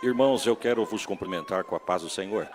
Irmãos, eu quero vos cumprimentar com a paz do Senhor.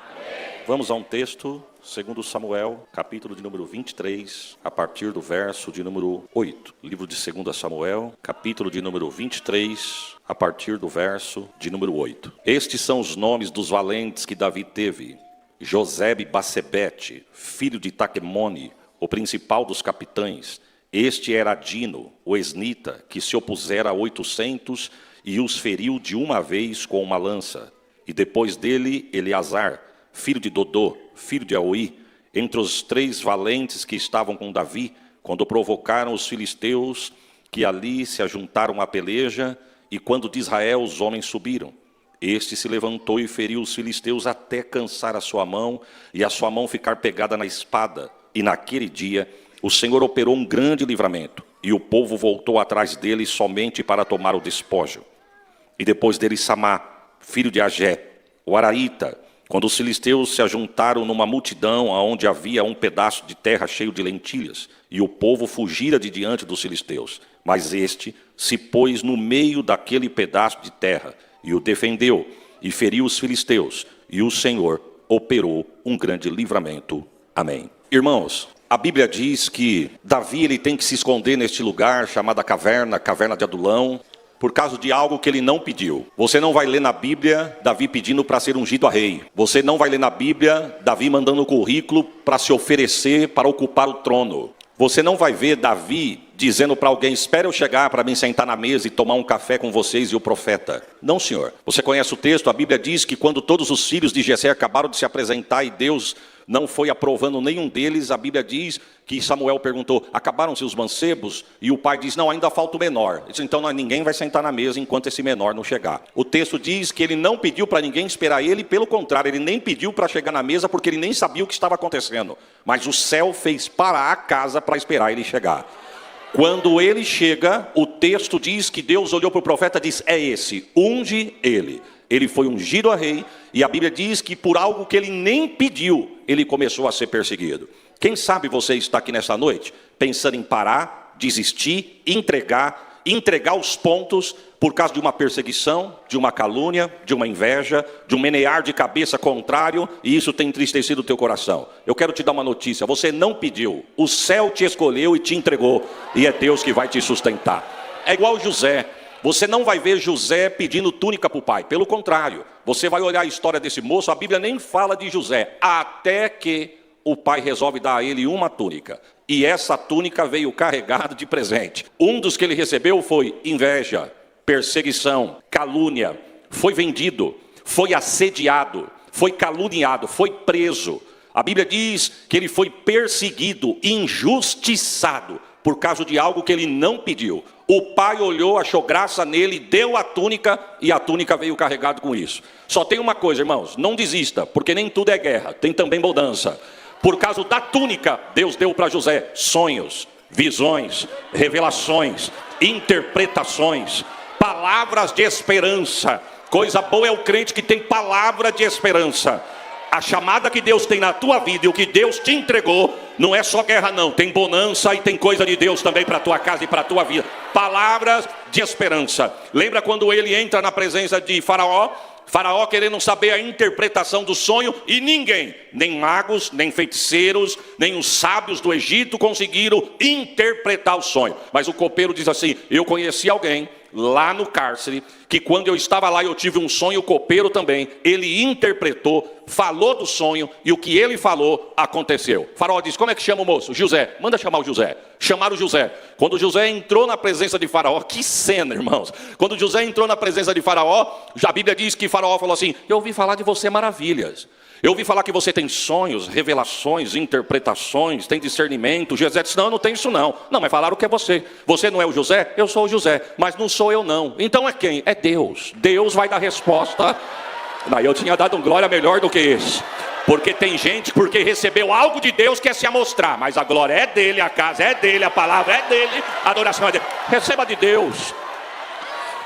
Vamos a um texto, segundo Samuel, capítulo de número 23, a partir do verso de número 8. Livro de 2 Samuel, capítulo de número 23, a partir do verso de número 8. Estes são os nomes dos valentes que Davi teve. Josebe-Basebete, filho de Taquemone, o principal dos capitães. Este era Adino, o esnita, que se opusera a 800 e os feriu de uma vez com uma lança. E depois dele, Eleazar, filho de Dodô, filho de Aui, entre os 3 valentes que estavam com Davi, quando provocaram os filisteus, que ali se ajuntaram à peleja, e quando de Israel os homens subiram. Este se levantou e feriu os filisteus até cansar a sua mão, e a sua mão ficar pegada na espada. E naquele dia, o Senhor operou um grande livramento, e o povo voltou atrás dele somente para tomar o despojo. E depois dele Samá, filho de Agé, o Araíta, quando os filisteus se ajuntaram numa multidão onde havia um pedaço de terra cheio de lentilhas, e o povo fugira de diante dos filisteus. Mas este se pôs no meio daquele pedaço de terra, e o defendeu, e feriu os filisteus, e o Senhor operou um grande livramento. Amém. Irmãos, a Bíblia diz que Davi ele tem que se esconder neste lugar chamada caverna de Adulão, por causa de algo que ele não pediu. Você não vai ler na Bíblia Davi pedindo para ser ungido a rei. Você não vai ler na Bíblia Davi mandando o currículo para se oferecer para ocupar o trono. Você não vai ver Davi dizendo para alguém: espere eu chegar para mim sentar na mesa e tomar um café com vocês e o profeta. Não, senhor. Você conhece o texto, a Bíblia diz que quando todos os filhos de Jessé acabaram de se apresentar e Deus não foi aprovando nenhum deles, a Bíblia diz que Samuel perguntou: acabaram-se os mancebos? E o pai diz: não, ainda falta o menor. Ele disse: então ninguém vai sentar na mesa enquanto esse menor não chegar. O texto diz que ele não pediu para ninguém esperar ele, pelo contrário, ele nem pediu para chegar na mesa porque ele nem sabia o que estava acontecendo. Mas o céu fez parar a casa para esperar ele chegar. Quando ele chega, o texto diz que Deus olhou para o profeta e disse: é esse, unge ele. Ele foi ungido a rei, e a Bíblia diz que por algo que ele nem pediu, ele começou a ser perseguido. Quem sabe você está aqui nessa noite, pensando em parar, desistir, entregar os pontos, por causa de uma perseguição, de uma calúnia, de uma inveja, de um menear de cabeça contrário, e isso tem entristecido o teu coração. Eu quero te dar uma notícia: você não pediu, o céu te escolheu e te entregou, e é Deus que vai te sustentar. É igual José. Você não vai ver José pedindo túnica para o pai. Pelo contrário, você vai olhar a história desse moço, a Bíblia nem fala de José, até que o pai resolve dar a ele uma túnica. E essa túnica veio carregada de presente. Um dos que ele recebeu foi inveja, perseguição, calúnia. Foi vendido, foi assediado, foi caluniado, foi preso. A Bíblia diz que ele foi perseguido, injustiçado, por causa de algo que ele não pediu. O pai olhou, achou graça nele, deu a túnica, e a túnica veio carregada com isso. Só tem uma coisa, irmãos: não desista, porque nem tudo é guerra, tem também mudança. Por causa da túnica, Deus deu para José sonhos, visões, revelações, interpretações, palavras de esperança. Coisa boa é o crente que tem palavra de esperança. A chamada que Deus tem na tua vida e o que Deus te entregou não é só guerra não, tem bonança e tem coisa de Deus também para a tua casa e para a tua vida. Palavras de esperança. Lembra quando ele entra na presença de Faraó? Faraó querendo saber a interpretação do sonho, e ninguém, nem magos, nem feiticeiros, nem os sábios do Egito conseguiram interpretar o sonho. Mas o copeiro diz assim: eu conheci alguém lá no cárcere, que quando eu estava lá eu tive um sonho, o copeiro também, ele interpretou, falou do sonho, e o que ele falou aconteceu. Faraó diz: como é que chama o moço? José. Manda chamar o José. Chamaram o José. Quando José entrou na presença de Faraó, que cena, irmãos. Quando José entrou na presença de Faraó, a Bíblia diz que Faraó falou assim: eu ouvi falar de você maravilhas. Eu ouvi falar que você tem sonhos, revelações, interpretações, tem discernimento. José disse: não, eu não tenho isso não. Não, mas falaram que é você. Você não é o José? Eu sou o José, mas não sou eu não. Então é quem? É Deus. Deus vai dar resposta. Não, eu tinha dado um glória melhor do que esse. Porque tem gente, porque recebeu algo de Deus, quer se amostrar. Mas a glória é dele, a casa é dele, a palavra é dele, a adoração é dele. Receba de Deus.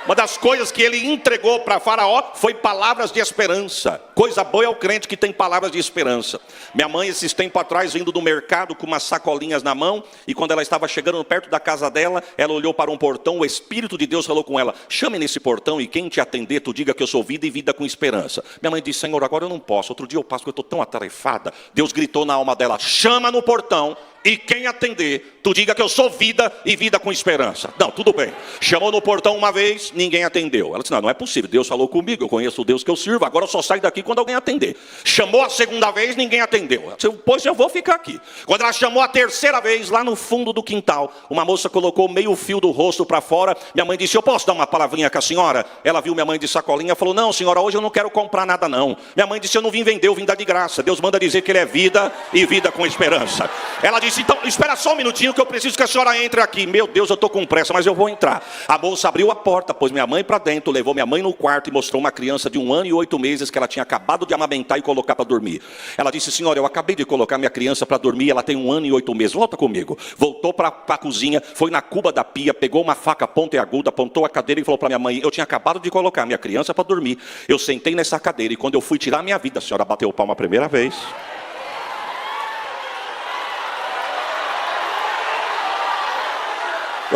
Uma das coisas que ele entregou para Faraó foi palavras de esperança. Coisa boa é o crente que tem palavras de esperança. Minha mãe, esses tempos atrás, vindo do mercado com umas sacolinhas na mão, e quando ela estava chegando perto da casa dela, ela olhou para um portão, o Espírito de Deus falou com ela: chame nesse portão e quem te atender, tu diga que eu sou vida e vida com esperança. Minha mãe disse: Senhor, agora eu não posso. Outro dia eu passo porque eu estou tão atarefada. Deus gritou na alma dela: chama no portão e quem atender, tu diga que eu sou vida e vida com esperança. Não, tudo bem. Chamou no portão uma vez, ninguém atendeu. Ela disse: não é possível, Deus falou comigo, eu conheço o Deus que eu sirvo, agora eu só saio daqui quando alguém atender. Chamou a segunda vez, ninguém atendeu. Ela disse: pois eu vou ficar aqui. Quando ela chamou a terceira vez, lá no fundo do quintal, uma moça colocou meio fio do rosto para fora. Minha mãe disse: eu posso dar uma palavrinha com a senhora? Ela viu minha mãe de sacolinha, falou: não senhora, hoje eu não quero comprar nada não. Minha mãe disse: eu não vim vender, eu vim dar de graça. Deus manda dizer que ele é vida e vida com esperança. Ela disse: então espera só um minutinho que eu preciso que a senhora entre aqui. Meu Deus, eu estou com pressa, mas eu vou entrar. A moça abriu a porta, pôs minha mãe para dentro, levou minha mãe no quarto e mostrou uma criança de 1 ano e 8 meses que ela tinha acabado de amamentar e colocar para dormir. Ela disse: senhora, eu acabei de colocar minha criança para dormir, ela tem 1 ano e 8 meses, volta comigo. Voltou para a cozinha, foi na cuba da pia, pegou uma faca pontiaguda, apontou a cadeira e falou para minha mãe: eu tinha acabado de colocar minha criança para dormir, eu sentei nessa cadeira e quando eu fui tirar minha vida, a senhora bateu palma a primeira vez.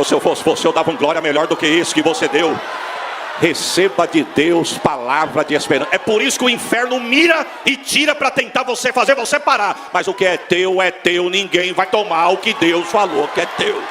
Se eu fosse você, eu dava um glória melhor do que isso que você deu. Receba de Deus palavra de esperança. É por isso que o inferno mira e tira para tentar fazer você parar. Mas o que é teu, ninguém vai tomar o que Deus falou que é teu.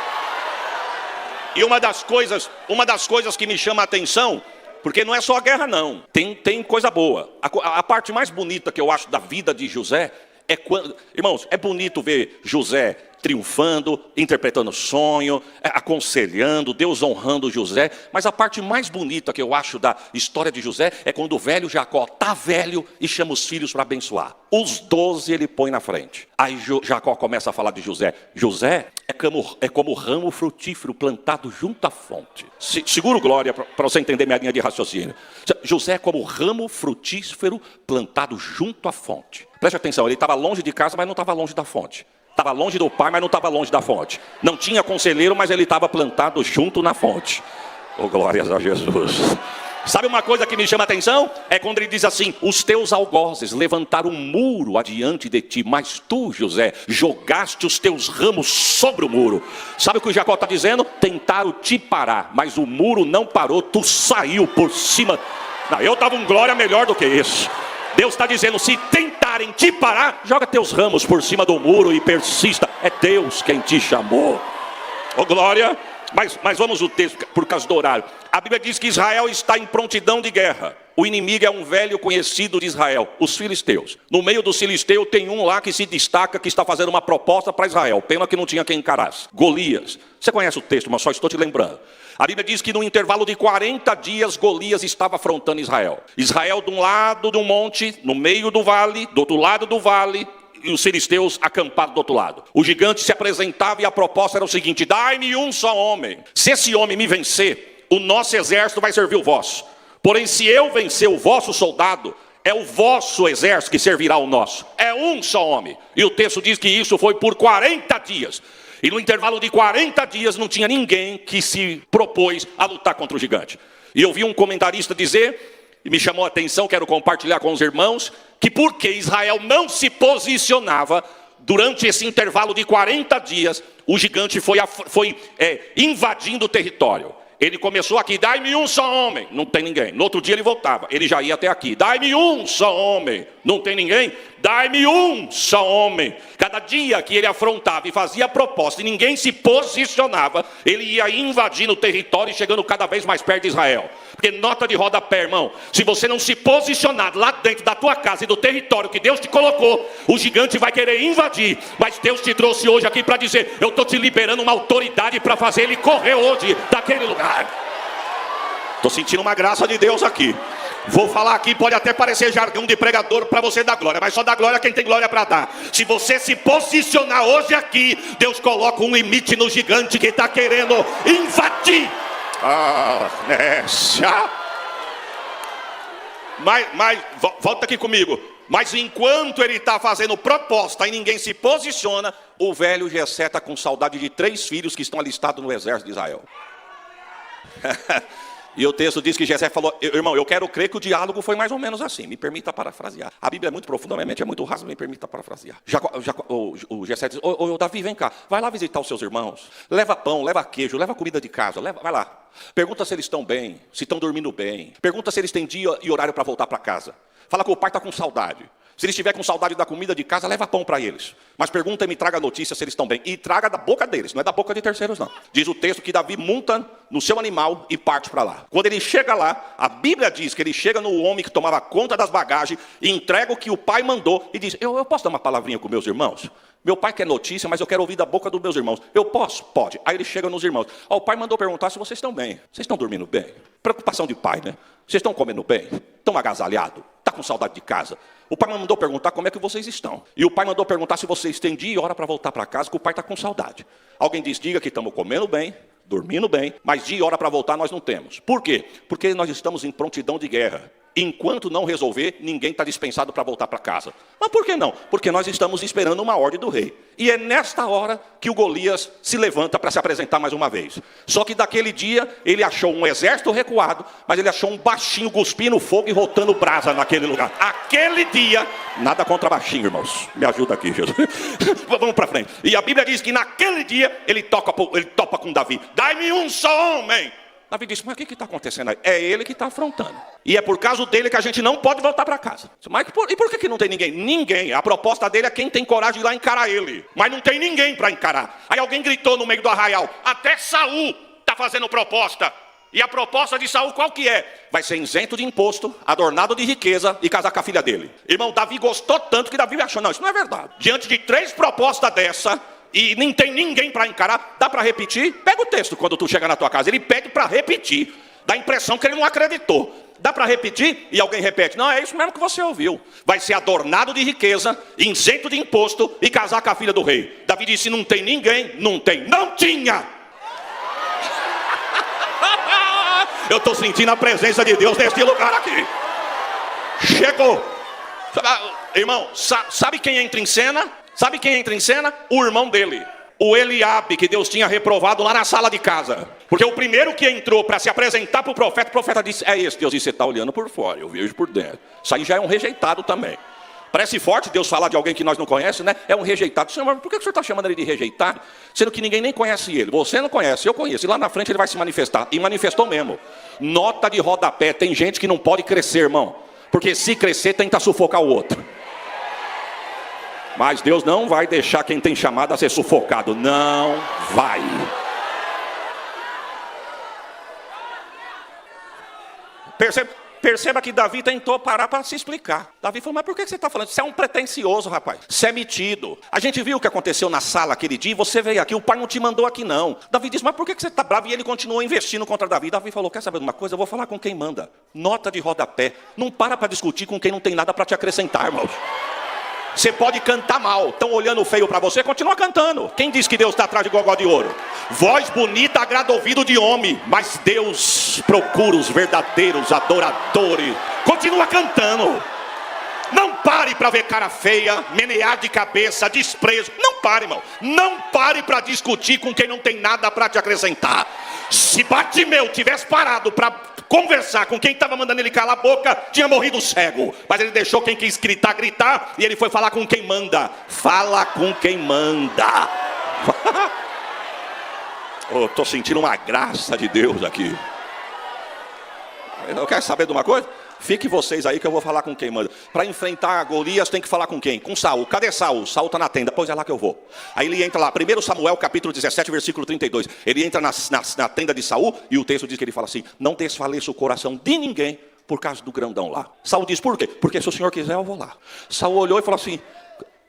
E uma das coisas que me chama a atenção, porque não é só a guerra não, tem coisa boa. A parte mais bonita que eu acho da vida de José é quando, irmãos, é bonito ver José triunfando, interpretando sonho, aconselhando, Deus honrando José. Mas a parte mais bonita que eu acho da história de José é quando o velho Jacó está velho e chama os filhos para abençoar. Os 12 ele põe na frente. Aí Jacó começa a falar de José. José é como ramo frutífero plantado junto à fonte. Seguro glória para você entender minha linha de raciocínio. José é como ramo frutífero plantado junto à fonte. Preste atenção, ele estava longe de casa, mas não estava longe da fonte. Estava longe do pai, mas não estava longe da fonte. Não tinha conselheiro, mas ele estava plantado junto na fonte. Oh, glórias a Jesus. Sabe uma coisa que me chama a atenção? É quando ele diz assim: os teus algozes levantaram um muro adiante de ti, mas tu, José, jogaste os teus ramos sobre o muro. Sabe o que o Jacó está dizendo? Tentaram te parar, mas o muro não parou, tu saiu por cima. Não, eu dava um glória melhor do que isso. Deus está dizendo: se tentarem te parar, joga teus ramos por cima do muro e persista. É Deus quem te chamou. Oh glória. Mas vamos ao texto por causa do horário. A Bíblia diz que Israel está em prontidão de guerra. O inimigo é um velho conhecido de Israel, os filisteus. No meio dos filisteus tem um lá que se destaca, que está fazendo uma proposta para Israel. Pena que não tinha quem encarasse. Golias. Você conhece o texto, mas só estou te lembrando. A Bíblia diz que no intervalo de 40 dias, Golias estava afrontando Israel. Israel de um lado de um monte, no meio do vale, do outro lado do vale, e os filisteus acampados do outro lado. O gigante se apresentava e a proposta era o seguinte: dai-me um só homem. Se esse homem me vencer, o nosso exército vai servir o vosso. Porém, se eu vencer o vosso soldado, é o vosso exército que servirá ao nosso. É um só homem. E o texto diz que isso foi por 40 dias. E no intervalo de 40 dias não tinha ninguém que se propôs a lutar contra o gigante. E eu vi um comentarista dizer, e me chamou a atenção, quero compartilhar com os irmãos, que porque Israel não se posicionava, durante esse intervalo de 40 dias, o gigante foi invadindo o território. Ele começou aqui: dai-me um só homem. Não tem ninguém. No outro dia ele voltava, ele já ia até aqui: dai-me um só homem. Não tem ninguém. Dai-me um só homem. Cada dia que ele afrontava e fazia proposta e ninguém se posicionava, ele ia invadindo o território e chegando cada vez mais perto de Israel. Porque nota de rodapé, irmão, se você não se posicionar lá dentro da tua casa e do território que Deus te colocou, o gigante vai querer invadir. Mas Deus te trouxe hoje aqui para dizer: eu estou te liberando uma autoridade para fazer ele correr hoje daquele lugar. Estou sentindo uma graça de Deus aqui. Vou falar aqui, pode até parecer jargão de pregador para você dar glória, mas só dá glória quem tem glória para dar. Se você se posicionar hoje aqui, Deus coloca um limite no gigante que está querendo invadir. Mas volta aqui comigo. Mas enquanto ele está fazendo proposta e ninguém se posiciona, o velho Jessé está com saudade de 3 filhos que estão alistados no exército de Israel. E o texto diz que Jessé falou, irmão, eu quero crer que o diálogo foi mais ou menos assim. Me permita parafrasear. A Bíblia é muito profunda, minha mente é muito rasa, me permita parafrasear. O Jessé diz, Davi, vem cá, vai lá visitar os seus irmãos. Leva pão, leva queijo, leva comida de casa, vai lá. Pergunta se eles estão bem, se estão dormindo bem. Pergunta se eles têm dia e horário para voltar para casa. Fala que o pai está com saudade. Se ele estiver com saudade da comida de casa, leva pão para eles. Mas pergunta e me traga notícia se eles estão bem. E traga da boca deles, não é da boca de terceiros, não. Diz o texto que Davi monta no seu animal e parte para lá. Quando ele chega lá, a Bíblia diz que ele chega no homem que tomava conta das bagagens, e entrega o que o pai mandou e diz, eu posso dar uma palavrinha com meus irmãos? Meu pai quer notícia, mas eu quero ouvir da boca dos meus irmãos. Eu posso? Pode. Aí ele chega nos irmãos. O pai mandou perguntar se vocês estão bem. Vocês estão dormindo bem? Preocupação de pai, né? Vocês estão comendo bem? Estão agasalhados? Está com saudade de casa? O pai mandou perguntar como é que vocês estão. E o pai mandou perguntar se vocês têm dia e hora para voltar para casa, que o pai está com saudade. Alguém diga que estamos comendo bem, dormindo bem, mas dia e hora para voltar nós não temos. Por quê? Porque nós estamos em prontidão de guerra. Enquanto não resolver, ninguém está dispensado para voltar para casa. Mas por que não? Porque nós estamos esperando uma ordem do rei. E é nesta hora que o Golias se levanta para se apresentar mais uma vez. Só que daquele dia, ele achou um exército recuado, mas ele achou um baixinho cuspindo fogo e voltando brasa naquele lugar. Aquele dia, nada contra baixinho, irmãos. Me ajuda aqui, Jesus. Vamos para frente. E a Bíblia diz que naquele dia, ele topa com Davi. Dai-me um só homem. Davi disse, mas o que está acontecendo aí? É ele que está afrontando. E é por causa dele que a gente não pode voltar para casa. Mas e por que não tem ninguém? Ninguém. A proposta dele é quem tem coragem de ir lá encarar ele. Mas não tem ninguém para encarar. Aí alguém gritou no meio do arraial, até Saul está fazendo proposta. E a proposta de Saul qual que é? Vai ser isento de imposto, adornado de riqueza e casar com a filha dele. Irmão, Davi gostou tanto que Davi achou, não, isso não é verdade. Diante de 3 propostas dessa, e nem tem ninguém para encarar, dá para repetir? Pega o texto quando tu chega na tua casa, ele pede para repetir. Dá a impressão que ele não acreditou. Dá para repetir? E alguém repete, não, é isso mesmo que você ouviu. Vai ser adornado de riqueza, isento de imposto e casar com a filha do rei. Davi disse, não tem ninguém? Não tem. Não tinha! Eu estou sentindo a presença de Deus neste lugar aqui. Chegou. Irmão, sabe quem entra em cena? Sabe quem entra em cena? O irmão dele. O Eliabe, que Deus tinha reprovado lá na sala de casa. Porque o primeiro que entrou para se apresentar para o profeta disse, é esse. Deus disse, você está olhando por fora, eu vejo por dentro. Isso aí já é um rejeitado também. Parece forte Deus falar de alguém que nós não conhecemos, né? É um rejeitado. Senhor, mas por que o senhor está chamando ele de rejeitado? Sendo que ninguém nem conhece ele. Você não conhece, eu conheço. E lá na frente ele vai se manifestar. E manifestou mesmo. Nota de rodapé. Tem gente que não pode crescer, irmão. Porque se crescer, tenta sufocar o outro. Mas Deus não vai deixar quem tem chamado a ser sufocado. Não vai. Perceba que Davi tentou parar para se explicar. Davi falou, mas por que você está falando? Você é um pretensioso, rapaz. Você é metido. A gente viu o que aconteceu na sala aquele dia. Você veio aqui, o pai não te mandou aqui não. Davi disse, mas por que você está bravo? E ele continuou investindo contra Davi. Davi falou, quer saber de uma coisa? Eu vou falar com quem manda. Nota de rodapé. Não para discutir com quem não tem nada para te acrescentar, irmãos. Você pode cantar mal, estão olhando feio para você, continua cantando. Quem diz que Deus está atrás de gogó de ouro? Voz bonita agrada ouvido de homem, mas Deus procura os verdadeiros adoradores. Continua cantando. Não pare para ver cara feia, menear de cabeça, desprezo. Não pare, irmão. Não pare para discutir com quem não tem nada para te acrescentar. Se Bartimeu tivesse parado para conversar com quem estava mandando ele calar a boca, tinha morrido cego. Mas ele deixou quem quis gritar, e ele foi falar com quem manda. Fala com quem manda. Estou sentindo uma graça de Deus aqui. Eu quero saber de uma coisa? Fique vocês aí que eu vou falar com quem manda. Para enfrentar Golias tem que falar com quem? Com Saul. Cadê Saul? Saul está na tenda. Pois é lá que eu vou. Aí ele entra lá. 1 Samuel capítulo 17 versículo 32. Ele entra na tenda de Saul. E o texto diz que ele fala assim, não desfaleça o coração de ninguém por causa do grandão lá. Saul diz, por quê? Porque se o senhor quiser eu vou lá. Saul olhou e falou assim,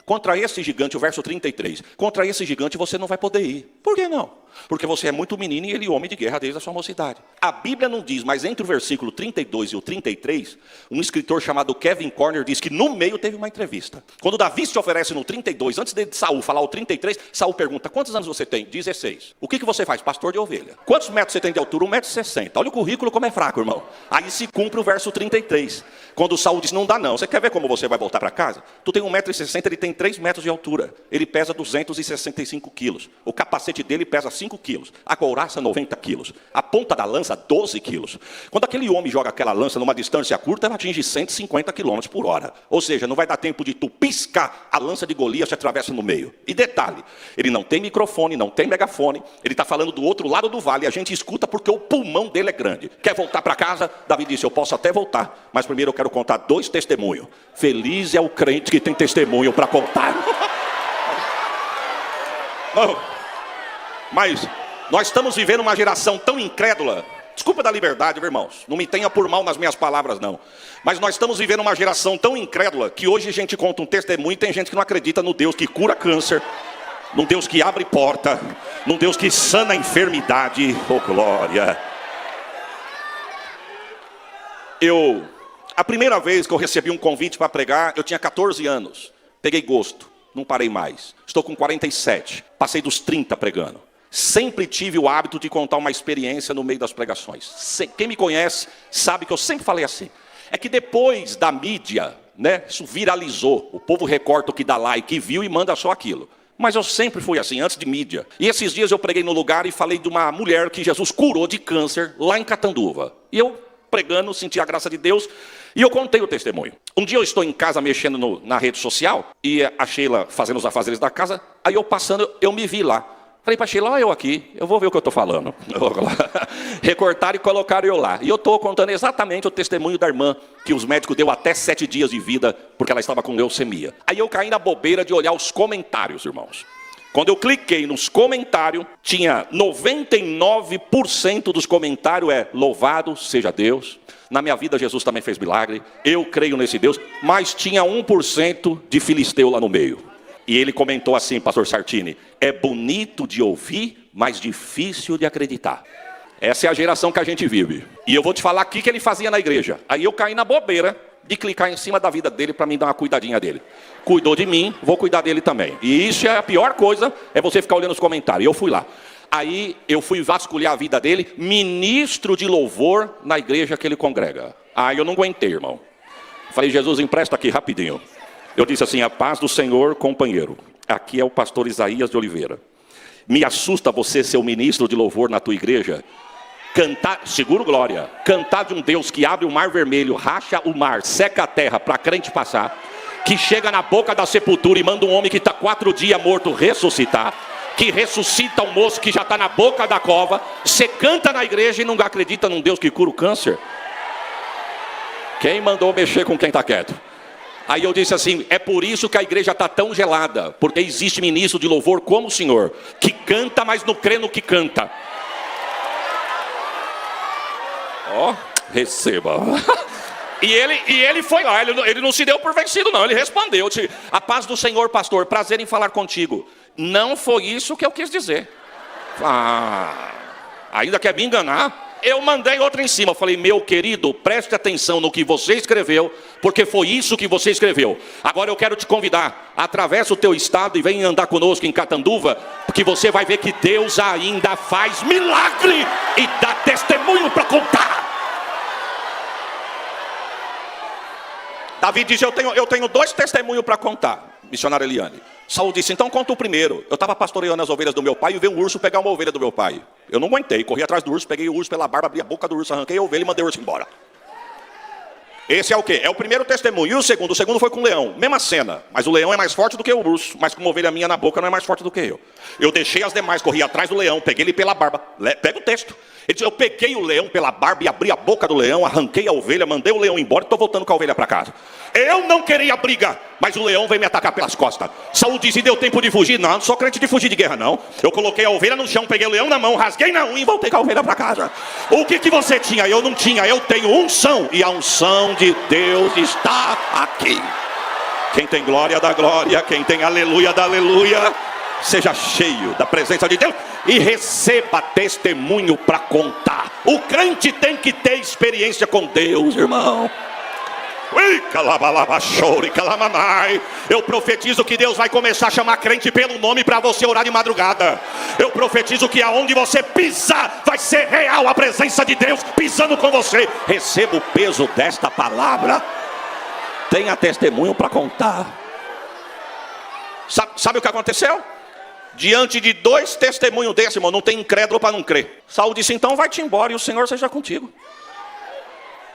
contra esse gigante, o verso 33, contra esse gigante você não vai poder ir. Por que não? Porque você é muito menino e ele homem de guerra desde a sua mocidade. A Bíblia não diz, mas entre o versículo 32 e o 33, um escritor chamado Kevin Corner diz que no meio teve uma entrevista. Quando Davi se oferece no 32, antes de Saul falar o 33, Saul pergunta, quantos anos você tem? 16. O que você faz? Pastor de ovelha. Quantos metros você tem de altura? 1,60 m. Olha o currículo como é fraco, irmão. Aí se cumpre o verso 33. Quando Saul diz, não dá não. Você quer ver como você vai voltar para casa? Tu tem 1,60 m, ele tem 3 metros de altura. Ele pesa 265 quilos. O capacete capacete dele pesa 5 quilos, a couraça 90 quilos, a ponta da lança 12 quilos. Quando aquele homem joga aquela lança numa distância curta, ela atinge 150 quilômetros por hora. Ou seja, não vai dar tempo de tu piscar, a lança de Golias se atravessa no meio. E detalhe, ele não tem microfone, não tem megafone, ele está falando do outro lado do vale, a gente escuta porque o pulmão dele é grande. Quer voltar para casa? Davi disse, eu posso até voltar, mas primeiro eu quero contar 2 testemunhos. Feliz é o crente que tem testemunho para contar. Mas nós estamos vivendo uma geração tão incrédula. Desculpa da liberdade, irmãos, não me tenha por mal nas minhas palavras não. Mas nós estamos vivendo uma geração tão incrédula que hoje a gente conta um testemunho e tem gente que não acredita no Deus que cura câncer, num Deus que abre porta, num Deus que sana a enfermidade. Oh glória. A primeira vez que eu recebi um convite para pregar, eu tinha 14 anos. Peguei gosto, não parei mais. Estou com 47, passei dos 30 pregando. Sempre tive o hábito de contar uma experiência no meio das pregações. Quem me conhece sabe que eu sempre falei assim. É que depois da mídia, né, isso viralizou. O povo recorta o que dá like, viu e manda só aquilo. Mas eu sempre fui assim, antes de mídia. E esses dias eu preguei no lugar e falei de uma mulher que Jesus curou de câncer lá em Catanduva. E eu pregando, senti a graça de Deus e eu contei o testemunho. Um dia eu estou em casa mexendo na rede social e a Sheila fazendo os afazeres da casa. Aí eu passando, eu me vi lá. Falei para Sheila, olha eu aqui, eu vou ver o que eu estou falando. Recortaram e colocaram eu lá. E eu estou contando exatamente o testemunho da irmã, que os médicos deu até 7 dias de vida, porque ela estava com leucemia. Aí eu caí na bobeira de olhar os comentários, irmãos. Quando eu cliquei nos comentários, tinha 99% dos comentários louvado seja Deus. Na minha vida Jesus também fez milagre, eu creio nesse Deus. Mas tinha 1% de filisteu lá no meio. E ele comentou assim, pastor Sartini, é bonito de ouvir, mas difícil de acreditar. Essa é a geração que a gente vive. E eu vou te falar aqui que ele fazia na igreja. Aí eu caí na bobeira de clicar em cima da vida dele para mim dar uma cuidadinha dele. Cuidou de mim, vou cuidar dele também. E isso é a pior coisa, é você ficar olhando os comentários. E eu fui lá. Aí eu fui vasculhar a vida dele, ministro de louvor na igreja que ele congrega. Aí eu não aguentei, irmão. Falei, Jesus, empresta aqui rapidinho. Eu disse assim, a paz do Senhor, companheiro. Aqui é o pastor Isaías de Oliveira. Me assusta você ser o ministro de louvor na tua igreja. Cantar, seguro glória, cantar de um Deus que abre o mar vermelho, racha o mar, seca a terra para crente passar. Que chega na boca da sepultura e manda um homem que está 4 dias morto ressuscitar. Que ressuscita um moço que já está na boca da cova. Você canta na igreja e não acredita num Deus que cura o câncer? Quem mandou mexer com quem está quieto? Aí eu disse assim, é por isso que a igreja está tão gelada, porque existe ministro de louvor como o senhor, que canta, mas não crê no que canta. Ó, receba. E ele foi lá, ele não se deu por vencido não, ele respondeu, a paz do Senhor, pastor, prazer em falar contigo. Não foi isso que eu quis dizer. Ainda quer me enganar? Eu mandei outra em cima, eu falei, meu querido, preste atenção no que você escreveu, porque foi isso que você escreveu. Agora eu quero te convidar, atravessa o teu estado e vem andar conosco em Catanduva, porque você vai ver que Deus ainda faz milagre e dá testemunho para contar. Davi diz, eu tenho 2 testemunhos para contar, missionária Eliane. Saul disse, então conta o primeiro. Eu estava pastoreando as ovelhas do meu pai e veio um urso pegar uma ovelha do meu pai. Eu não aguentei, corri atrás do urso, peguei o urso pela barba, abri a boca do urso, arranquei a ovelha e mandei o urso embora. Esse é o quê? É o primeiro testemunho. E o segundo foi com o leão. Mesma cena, mas o leão é mais forte do que o urso. Mas com uma ovelha minha na boca não é mais forte do que eu. Eu deixei as demais, corri atrás do leão, peguei ele pela barba. Pega o texto. Ele diz, eu peguei o leão pela barba e abri a boca do leão, arranquei a ovelha, mandei o leão embora e estou voltando com a ovelha para casa. Eu não queria briga, mas o leão veio me atacar pelas costas. Saul disse, deu tempo de fugir? Não sou crente de fugir de guerra, não. Eu coloquei a ovelha no chão, peguei o leão na mão, rasguei na unha e voltei com a ovelha para casa. O que você tinha? Eu não tinha, eu tenho unção. E a unção de Deus está aqui. Quem tem glória dá glória, quem tem aleluia dá aleluia. Seja cheio da presença de Deus e receba testemunho para contar. O crente tem que ter experiência com Deus, irmão. Eu profetizo que Deus vai começar a chamar crente pelo nome para você orar de madrugada. Eu profetizo que aonde você pisar vai ser real a presença de Deus pisando com você. Receba o peso desta palavra. Tenha testemunho para contar. Sabe o que aconteceu? Diante de 2 testemunhos desse, irmão, não tem incrédulo para não crer. Saul disse, então vai-te embora e o Senhor seja contigo.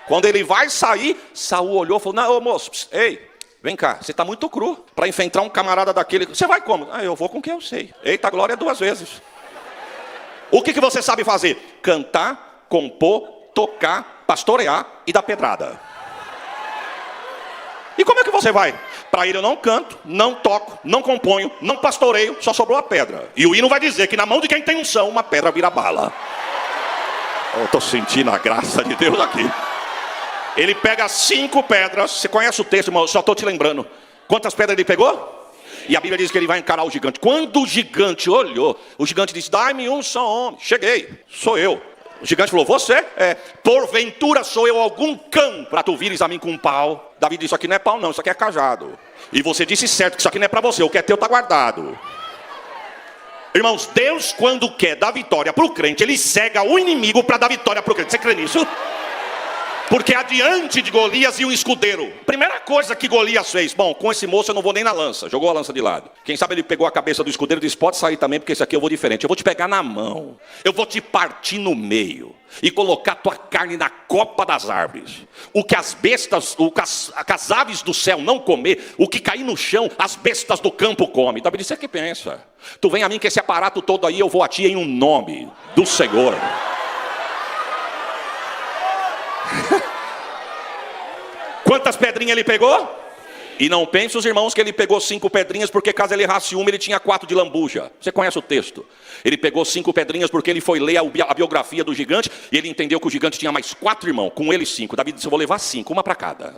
Quando ele vai sair, Saul olhou e falou, não, ô moço, ei, vem cá, você está muito cru para enfrentar um camarada daquele. Você vai como? Ah, eu vou com quem eu sei. Eita, glória 2 vezes. O que você sabe fazer? Cantar, compor, tocar, pastorear e dar pedrada. E como é que você vai? Para ele eu não canto, não toco, não componho, não pastoreio, só sobrou a pedra. E o hino vai dizer que na mão de quem tem unção, uma pedra vira bala. Eu estou sentindo a graça de Deus aqui. Ele pega 5 pedras, você conhece o texto, irmão, só estou te lembrando. Quantas pedras ele pegou? E a Bíblia diz que ele vai encarar o gigante. Quando o gigante olhou, o gigante disse, dai-me um só homem. Cheguei, sou eu. O gigante falou, você? Porventura sou eu algum cão para tu vires a mim com um pau? Davi disse, isso aqui não é pau não, isso aqui é cajado. E você disse certo que isso aqui não é para você, o que é teu está guardado. Irmãos, Deus quando quer dar vitória para o crente, Ele cega o inimigo para dar vitória para o crente. Você crê nisso? Porque adiante de Golias e um escudeiro. Primeira coisa que Golias fez, bom, com esse moço eu não vou nem na lança. Jogou a lança de lado. Quem sabe ele pegou a cabeça do escudeiro e disse, pode sair também, porque esse aqui eu vou diferente. Eu vou te pegar na mão. Eu vou te partir no meio. E colocar tua carne na copa das árvores. O que as bestas, as aves do céu não comer, o que cair no chão, as bestas do campo comem. Davi disse, você que pensa? Tu vem a mim com esse aparato todo aí, eu vou a ti em um nome do Senhor. Quantas pedrinhas ele pegou? E não pense os irmãos que ele pegou 5 pedrinhas, porque caso ele errasse uma, ele tinha 4 de lambuja. Você conhece o texto? Ele pegou 5 pedrinhas porque ele foi ler a biografia do gigante, e ele entendeu que o gigante tinha mais 4 irmãos, com ele 5. Davi disse, eu vou levar 5, uma para cada.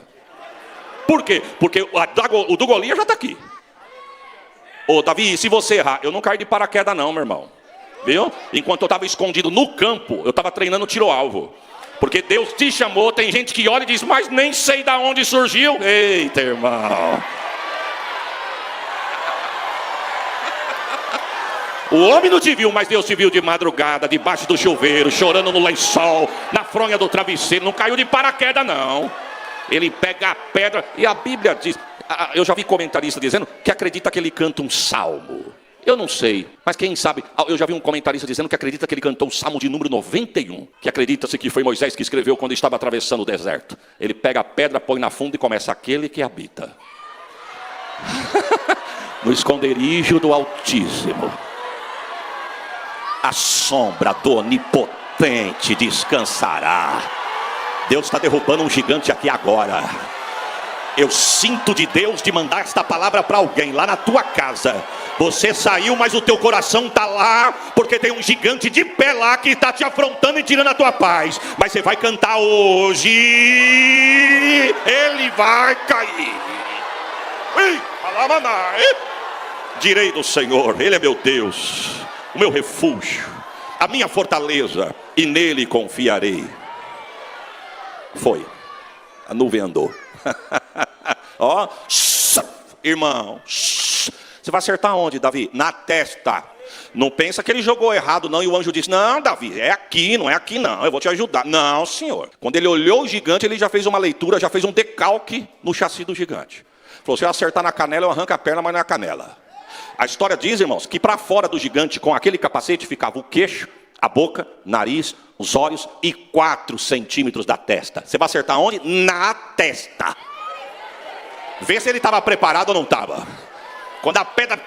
Por quê? Porque o do Golias já está aqui. Ô Davi, se você errar, eu não caí de paraquedas não, meu irmão. Viu? Enquanto eu estava escondido no campo, eu estava treinando tiro-alvo. Porque Deus te chamou, tem gente que olha e diz, mas nem sei de onde surgiu. Eita, irmão. O homem não te viu, mas Deus te viu de madrugada, debaixo do chuveiro, chorando no lençol, na fronha do travesseiro. Não caiu de paraquedas, não. Ele pega a pedra, e a Bíblia diz, eu já vi comentarista dizendo que acredita que ele canta um salmo. Eu não sei, mas quem sabe, eu já vi um comentarista dizendo que acredita que ele cantou o Salmo de número 91, que acredita-se que foi Moisés que escreveu quando estava atravessando o deserto. Ele pega a pedra, põe na funda e começa, aquele que habita no esconderijo do Altíssimo, a sombra do Onipotente descansará. Deus está derrubando um gigante aqui agora. Eu sinto de Deus de mandar esta palavra para alguém lá na tua casa. Você saiu, mas o teu coração está lá, porque tem um gigante de pé lá que está te afrontando e tirando a tua paz. Mas você vai cantar hoje, ele vai cair. Direi do Senhor, Ele é meu Deus, o meu refúgio, a minha fortaleza, e nele confiarei. Foi, a nuvem andou. Ó, irmão, você vai acertar onde, Davi? Na testa. Não pensa que ele jogou errado não, e o anjo disse, não, Davi, é aqui, não é aqui não, eu vou te ajudar. Não, senhor. Quando ele olhou o gigante, ele já fez uma leitura, já fez um decalque no chassi do gigante. Falou, se eu acertar na canela, eu arranco a perna, mas não é a canela. A história diz, irmãos, que para fora do gigante, com aquele capacete, ficava o queixo, a boca, nariz, os olhos e 4 centímetros da testa. Você vai acertar onde? Na testa. Vê se ele estava preparado ou não estava. Quando a pedra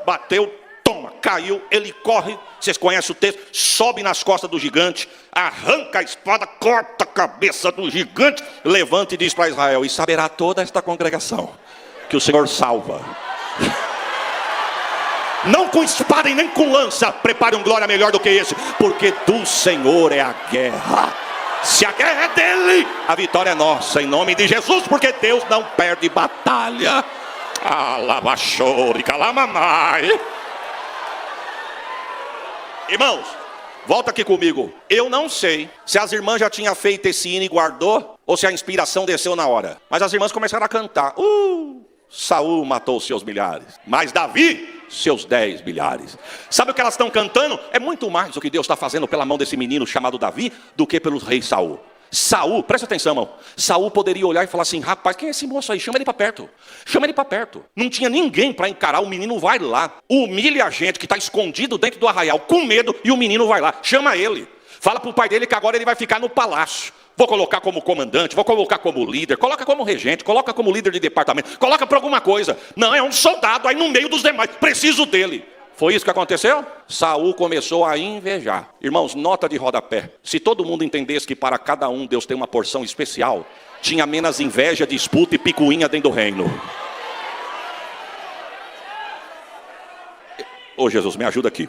bateu, toma, caiu, ele corre, vocês conhecem o texto, sobe nas costas do gigante, arranca a espada, corta a cabeça do gigante, levanta e diz para Israel, e saberá toda esta congregação que o Senhor salva. Não com espada e nem com lança, prepare um glória melhor do que esse, porque do Senhor é a guerra. Se a guerra é dele, a vitória é nossa, em nome de Jesus, porque Deus não perde batalha. Alabachore, calamamai. Irmãos, volta aqui comigo. Eu não sei se as irmãs já tinham feito esse hino e guardou, ou se a inspiração desceu na hora. Mas as irmãs começaram a cantar. Saul matou seus milhares, mas Davi seus 10 milhares. Sabe o que elas estão cantando? É muito mais o que Deus está fazendo pela mão desse menino chamado Davi do que pelos reis Saul. Saul, presta atenção, irmão. Saul poderia olhar e falar assim: rapaz, quem é esse moço aí? Chama ele para perto. Chama ele para perto. Não tinha ninguém para encarar. O menino vai lá. Humilha a gente que está escondido dentro do arraial com medo e o menino vai lá. Chama ele. Fala para o pai dele que agora ele vai ficar no palácio. Vou colocar como comandante, vou colocar como líder, coloca como regente, coloca como líder de departamento, coloca para alguma coisa. Não, é um soldado aí no meio dos demais. Preciso dele. Foi isso que aconteceu? Saul começou a invejar. Irmãos, nota de rodapé. Se todo mundo entendesse que para cada um Deus tem uma porção especial, tinha menos inveja, disputa e picuinha dentro do reino. Ô Jesus, me ajuda aqui.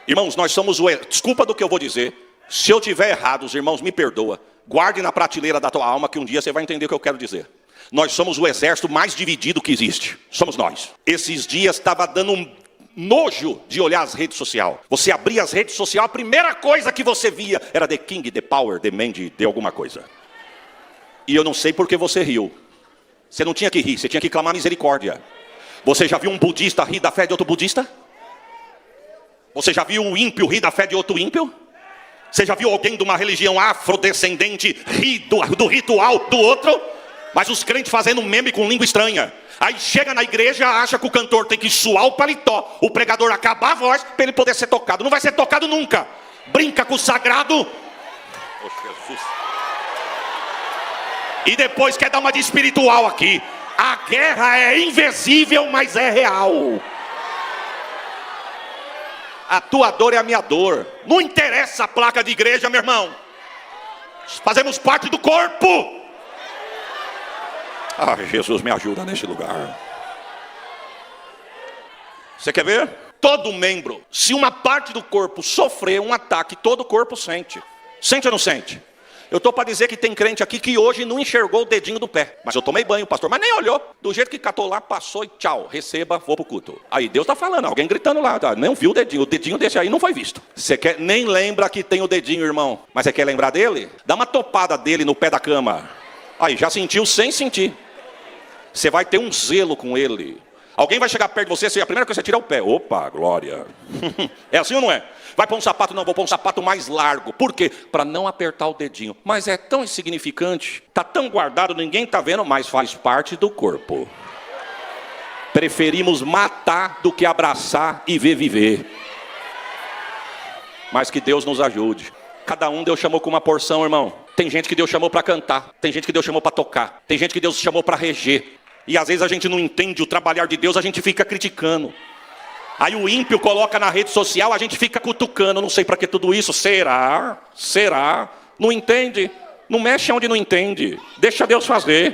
Irmãos, nós somos o... Desculpa do que eu vou dizer. Se eu tiver errado, os irmãos, me perdoa. Guarde na prateleira da tua alma que um dia você vai entender o que eu quero dizer. Nós somos o exército mais dividido que existe. Somos nós. Esses dias estava dando um nojo de olhar as redes sociais. Você abria as redes sociais, a primeira coisa que você via era The King, The Power, The Man, de alguma coisa. E eu não sei por que você riu. Você não tinha que rir, você tinha que clamar misericórdia. Você já viu um budista rir da fé de outro budista? Você já viu um ímpio rir da fé de outro ímpio? Você já viu alguém de uma religião afrodescendente rir do ritual do outro? Mas os crentes fazendo um meme com língua estranha. Aí chega na igreja, acha que o cantor tem que suar o paletó, o pregador acabar a voz para ele poder ser tocado. Não vai ser tocado nunca. Brinca com o sagrado. Oh, Jesus. E depois quer dar uma de espiritual aqui. A guerra é invisível, mas é real. A tua dor é a minha dor. Não interessa a placa de igreja, meu irmão. Fazemos parte do corpo. Ah, Jesus, me ajuda nesse lugar. Você quer ver? Todo membro, se uma parte do corpo sofrer um ataque, todo o corpo sente. Sente ou não sente? Eu estou para dizer que tem crente aqui que hoje não enxergou o dedinho do pé. Mas eu tomei banho, pastor, mas nem olhou. Do jeito que catou lá, passou e tchau, receba, vou pro culto. Aí Deus está falando, alguém gritando lá, não viu o dedinho desse aí não foi visto. Você quer, nem lembra que tem o dedinho, irmão. Mas você quer lembrar dele? Dá uma topada dele no pé da cama. Aí, já sentiu sem sentir. Você vai ter um zelo com ele. Alguém vai chegar perto de você, a primeira coisa que você tira é o pé. Opa, glória. É assim ou não é? Vai pôr um sapato? Não, vou pôr um sapato mais largo. Por quê? Para não apertar o dedinho. Mas é tão insignificante, está tão guardado, ninguém está vendo, mas faz parte do corpo. Preferimos matar do que abraçar e ver viver. Mas que Deus nos ajude. Cada um Deus chamou com uma porção, irmão. Tem gente que Deus chamou para cantar. Tem gente que Deus chamou para tocar. Tem gente que Deus chamou para reger. E às vezes a gente não entende o trabalhar de Deus, a gente fica criticando. Aí o ímpio coloca na rede social, a gente fica cutucando. Não sei para que tudo isso. Será? Será? Não entende? Não mexe onde não entende. Deixa Deus fazer.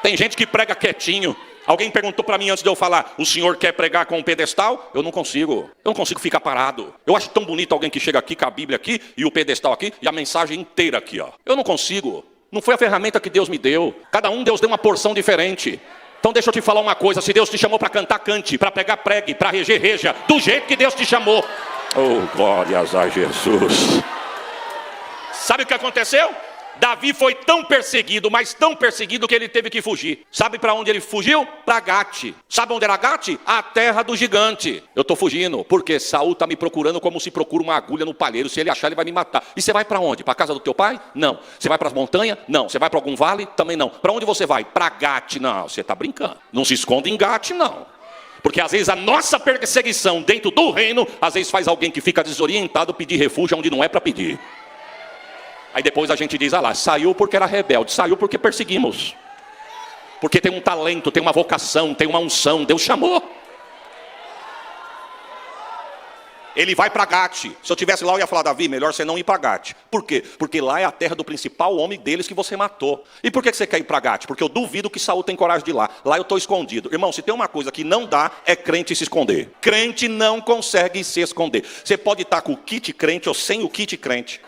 Tem gente que prega quietinho. Alguém perguntou para mim antes de eu falar: o senhor quer pregar com um pedestal? Eu não consigo. Eu não consigo ficar parado. Eu acho tão bonito alguém que chega aqui com a Bíblia aqui e o pedestal aqui e a mensagem inteira aqui, ó. Eu não consigo. Não foi a ferramenta que Deus me deu. Cada um Deus deu uma porção diferente. Então deixa eu te falar uma coisa. Se Deus te chamou para cantar, cante. Para pregar, pregue. Para reger, reja. Do jeito que Deus te chamou. Oh, glórias a Jesus. Sabe o que aconteceu? Davi foi tão perseguido, mas tão perseguido que ele teve que fugir. Sabe para onde ele fugiu? Para Gate. Sabe onde era Gate? A terra do gigante. Eu estou fugindo, porque Saul está me procurando como se procura uma agulha no palheiro. Se ele achar, ele vai me matar. E você vai para onde? Para a casa do teu pai? Não. Você vai para as montanhas? Não. Você vai para algum vale? Também não. Para onde você vai? Para Gate. Não, você está brincando. Não se esconde em Gate, não. Porque às vezes a nossa perseguição dentro do reino, às vezes faz alguém que fica desorientado pedir refúgio onde não é para pedir. Aí depois a gente diz, ah lá, saiu porque era rebelde, saiu porque perseguimos. Porque tem um talento, tem uma vocação, tem uma unção, Deus chamou. Ele vai para Gate. Se eu estivesse lá, eu ia falar, Davi, melhor você não ir para Gate. Por quê? Porque lá é a terra do principal homem deles que você matou. E por que você quer ir para Gate? Porque eu duvido que Saul tem coragem de ir lá. Lá eu estou escondido. Irmão, se tem uma coisa que não dá, é crente se esconder. Crente não consegue se esconder. Você pode estar com o kit crente ou sem o kit crente.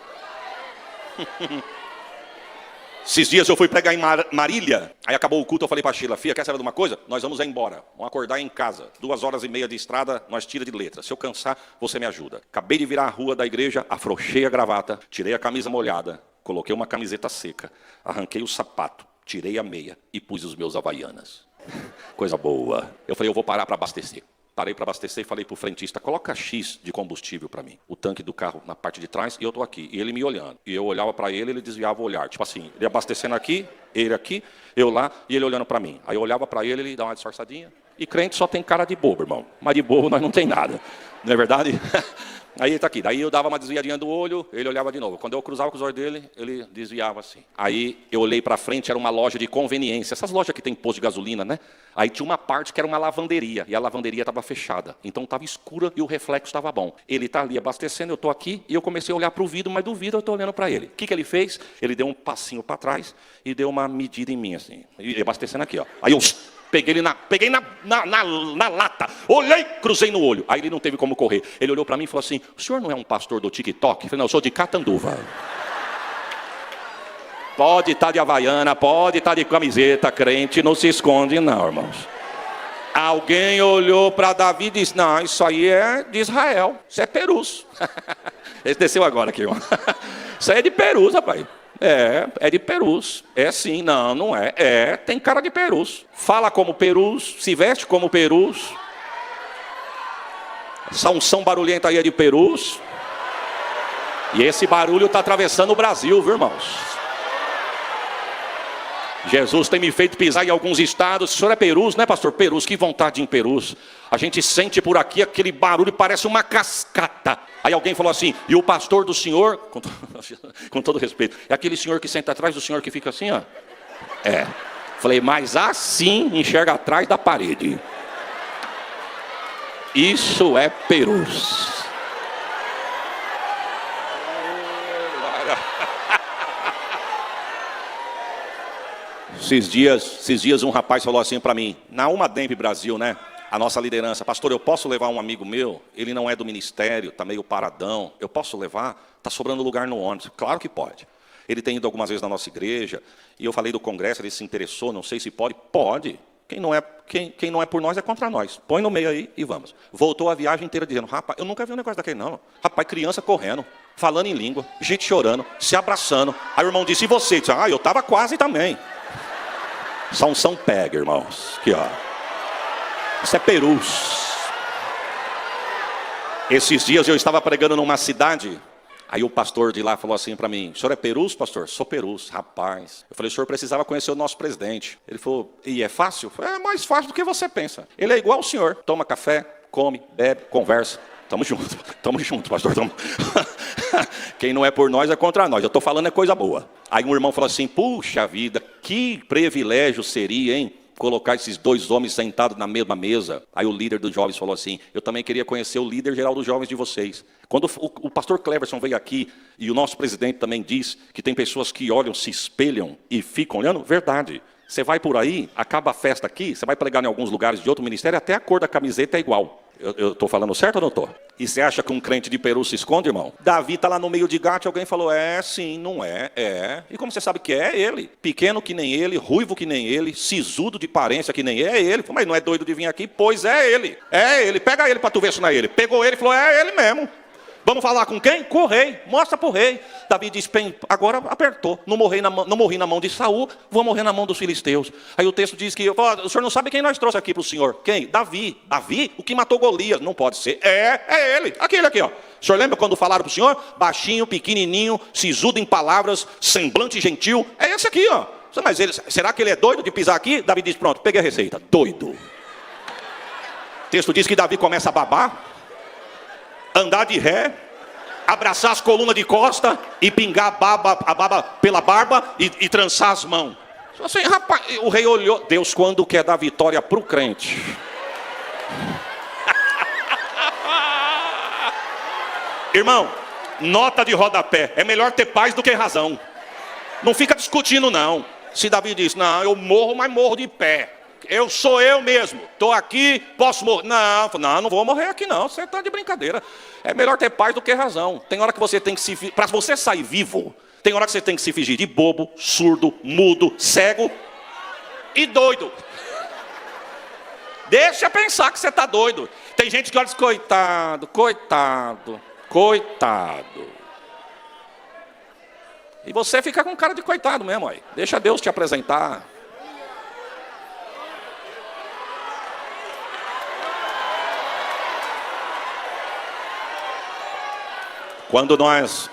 Esses dias eu fui pregar em Marília. Aí acabou o culto, eu falei para a Sheila, filha, quer saber de uma coisa? Nós vamos embora, vamos acordar em casa. 2h30 de estrada, nós tira de letra. Se eu cansar, você me ajuda. Acabei de virar a rua da igreja, afrouxei a gravata, tirei a camisa molhada, coloquei uma camiseta seca, arranquei o sapato, tirei a meia e pus os meus havaianas. Coisa boa. Eu falei, eu vou parar para abastecer. Parei para abastecer e falei para o frentista, coloca X de combustível para mim. O tanque do carro na parte de trás e eu estou aqui. E ele me olhando. E eu olhava para ele, ele desviava o olhar. Tipo assim, ele abastecendo aqui, ele aqui, eu lá e ele olhando para mim. Aí eu olhava para ele dava uma disfarçadinha. E crente só tem cara de bobo, irmão. Mas de bobo nós não tem nada. Não é verdade? Aí ele está aqui. Daí eu dava uma desviadinha do olho, ele olhava de novo. Quando eu cruzava com os olhos dele, ele desviava assim. Aí eu olhei para frente, era uma loja de conveniência. Essas lojas que tem posto de gasolina, né? Aí tinha uma parte que era uma lavanderia. E a lavanderia estava fechada. Então estava escura e o reflexo estava bom. Ele está ali abastecendo, eu estou aqui. E eu comecei a olhar para o vidro, mas do vidro eu estou olhando para ele. O que ele fez? Ele deu um passinho para trás e deu uma medida em mim assim. E abastecendo aqui, ó. Aí eu... peguei na lata, olhei, cruzei no olho. Aí ele não teve como correr. Ele olhou para mim e falou assim, o senhor não é um pastor do TikTok? Eu falei, não, eu sou de Catanduva. Pode estar de havaiana, pode estar de camiseta, crente, não se esconde não, irmãos. Alguém olhou para Davi e disse, não, isso aí é de Israel, isso é Perus. Esse desceu agora aqui, irmão. Isso aí é de Perus, rapaz. É de Perus. É sim, não é. Tem cara de Perus. Fala como Perus, se veste como Perus. Essa unção barulhenta aí é de Perus. E esse barulho está atravessando o Brasil, viu, irmãos? Jesus tem me feito pisar em alguns estados. O senhor é Perus, né, pastor? Perus, que vontade em Perus. A gente sente por aqui aquele barulho, parece uma cascata. Aí alguém falou assim, e o pastor do senhor, com todo respeito, é aquele senhor que senta atrás do senhor que fica assim, ó. Falei, mas assim enxerga atrás da parede. Isso é Perus. Esses dias um rapaz falou assim para mim, na Uma Demp Brasil, né? A nossa liderança, pastor, eu posso levar um amigo meu? Ele não é do ministério, está meio paradão. Eu posso levar? Está sobrando lugar no ônibus. Claro que pode. Ele tem ido algumas vezes na nossa igreja, e eu falei do congresso, ele se interessou, não sei se pode. Pode. Quem não é por nós é contra nós. Põe no meio aí e vamos. Voltou a viagem inteira dizendo, rapaz, eu nunca vi um negócio daquele não. Rapaz, criança correndo, falando em língua, gente chorando, se abraçando. Aí o irmão disse, e você? Eu disse, eu estava quase também. Essa unção pega, irmãos. Aqui, ó. Isso é Perus. Esses dias eu estava pregando numa cidade. Aí o pastor de lá falou assim para mim, o senhor é Perus, pastor? Sou Perus, rapaz. Eu falei, o senhor precisava conhecer o nosso presidente. Ele falou, e é fácil? Eu falei, é mais fácil do que você pensa. Ele é igual ao senhor. Toma café, come, bebe, conversa. Tamo junto, pastor. Quem não é por nós é contra nós. Eu estou falando é coisa boa. Aí um irmão falou assim, puxa vida, que privilégio seria, hein? Colocar esses dois homens sentados na mesma mesa. Aí o líder dos jovens falou assim, eu também queria conhecer o líder geral dos jovens de vocês. Quando o pastor Cleverson veio aqui, e o nosso presidente também diz que tem pessoas que olham, se espelham e ficam olhando, verdade. Você vai por aí, acaba a festa aqui, você vai pregar em alguns lugares de outro ministério, até a cor da camiseta é igual. Eu estou falando certo ou não estou? E você acha que um crente de Peru se esconde, irmão? Davi está lá no meio de Gate, alguém falou, sim, não é. E como você sabe que é ele? Pequeno que nem ele, ruivo que nem ele, sisudo de aparência que nem ele, é ele. Mas não é doido de vir aqui? Pois é ele. É ele, pega ele para tu ver se não é ele. Pegou ele e falou, é ele mesmo. Vamos falar com quem? Com o rei, mostra para o rei. Davi diz, agora apertou, não morri na mão de Saul, vou morrer na mão dos filisteus. Aí o texto diz que, o senhor não sabe quem nós trouxe aqui para o senhor? Quem? Davi, o que matou Golias, não pode ser. É ele, aquele aqui, ó. O senhor lembra quando falaram para o senhor? Baixinho, pequenininho, sisudo em palavras, semblante gentil, é esse aqui, ó. Mas será que ele é doido de pisar aqui? Davi diz, pronto, peguei a receita, doido. O texto diz que Davi começa a babar, andar de ré, abraçar as colunas de costa e pingar a baba pela barba e trançar as mãos. Assim, rapaz, o rei olhou. Deus, quando quer dar vitória para o crente. Irmão, nota de rodapé. É melhor ter paz do que razão. Não fica discutindo, não. Se Davi diz, não, eu morro, mas morro de pé. Eu sou eu mesmo, estou aqui, posso morrer. Não vou morrer aqui não, você está de brincadeira. É melhor ter paz do que razão. Tem hora que você tem que se... Para você sair vivo, tem hora que você tem que se fingir de bobo, surdo, mudo, cego e doido. Deixa pensar que você está doido. Tem gente que olha e diz, coitado. E você fica com cara de coitado mesmo aí. Deixa Deus te apresentar. Quando nós...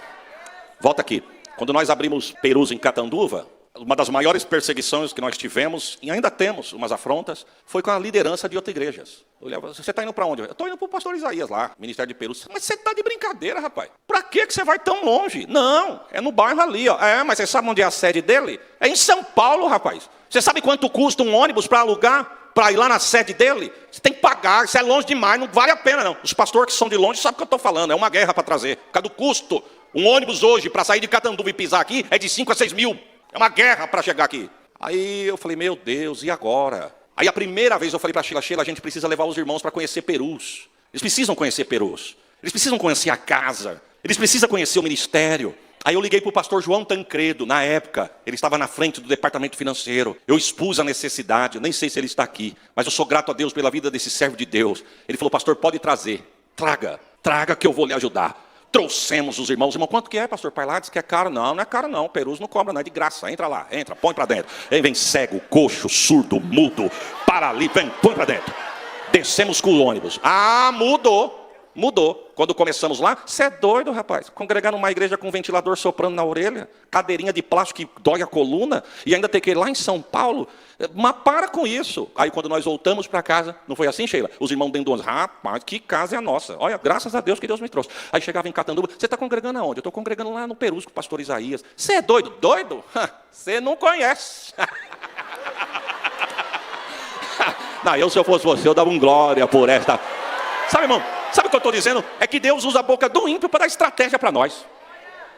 Volta aqui. Quando nós abrimos Perus em Catanduva, uma das maiores perseguições que nós tivemos, e ainda temos umas afrontas, foi com a liderança de outras igrejas. Eu olhava, você está indo para onde? Eu estou indo para o pastor Isaías lá, Ministério de Perus. Mas você está de brincadeira, rapaz. Para que você vai tão longe? Não, é no bairro ali. Ó. Mas você sabe onde é a sede dele? É em São Paulo, rapaz. Você sabe quanto custa um ônibus para alugar? Para ir lá na sede dele? Você tem que pagar, isso é longe demais, não vale a pena não. Os pastores que são de longe sabem o que eu estou falando, é uma guerra para trazer. Por causa do custo. Um ônibus hoje, para sair de Catanduva e pisar aqui, é de 5 a 6 mil. É uma guerra para chegar aqui. Aí eu falei, meu Deus, e agora? Aí a primeira vez eu falei para a Sheila, a gente precisa levar os irmãos para conhecer Perus. Eles precisam conhecer Perus. Eles precisam conhecer a casa. Eles precisam conhecer o ministério. Aí eu liguei para o pastor João Tancredo, na época, ele estava na frente do departamento financeiro. Eu expus a necessidade, eu nem sei se ele está aqui, mas eu sou grato a Deus pela vida desse servo de Deus. Ele falou, pastor, pode trazer, traga que eu vou lhe ajudar. Trouxemos os irmãos, quanto que é, pastor Parlades? Diz que é caro? Não, não é caro não, Perus não cobra, não, é de graça, entra lá, entra, põe para dentro. Aí vem cego, coxo, surdo, mudo, paralítico, vem, põe para dentro. Descemos com o ônibus. Mudou. Quando começamos lá, você é doido, rapaz. Congregar numa igreja com um ventilador soprando na orelha, cadeirinha de plástico que dói a coluna, e ainda ter que ir lá em São Paulo. Mas para com isso. Aí quando nós voltamos para casa, não foi assim, Sheila? Os irmãos dentro do ônibus, rapaz, que casa é a nossa. Olha, graças a Deus que Deus me trouxe. Aí chegava em Catanduva, você está congregando aonde? Eu estou congregando lá no Perus com o pastor Isaías. Você é doido? Doido? Você não conhece. Não, se eu fosse você, eu dava um glória por esta... Sabe, irmão? Sabe o que eu estou dizendo? É que Deus usa a boca do ímpio para dar estratégia para nós.